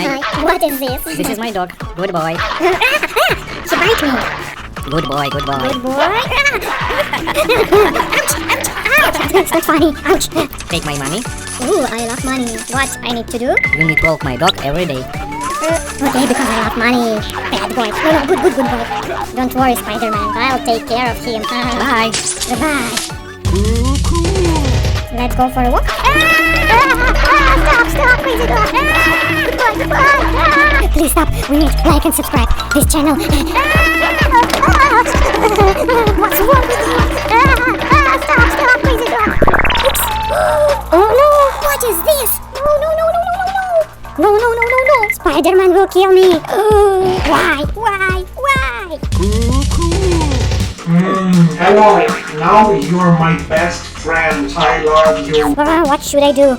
Hi. What is this? This is my dog. Good boy. She bite me. Good boy, good boy. Good boy. Ouch! That's not funny. Ouch! Take my money. Ooh, I love money. What I need to do? You need to walk my dog every day. Okay, because I love money. Bad boy. No, good boy. Don't worry, Spider-Man. I'll take care of him. Bye. Goodbye. Let's go for a walk. Stop, crazy dog. Goodbye. Please stop. We need like and subscribe this channel. What's wrong with you? Stop, crazy dog. Oops. Oh no, what is this? No. Spider-Man will kill me. Why? Hello, now you're my best friend. I love you. What should I do?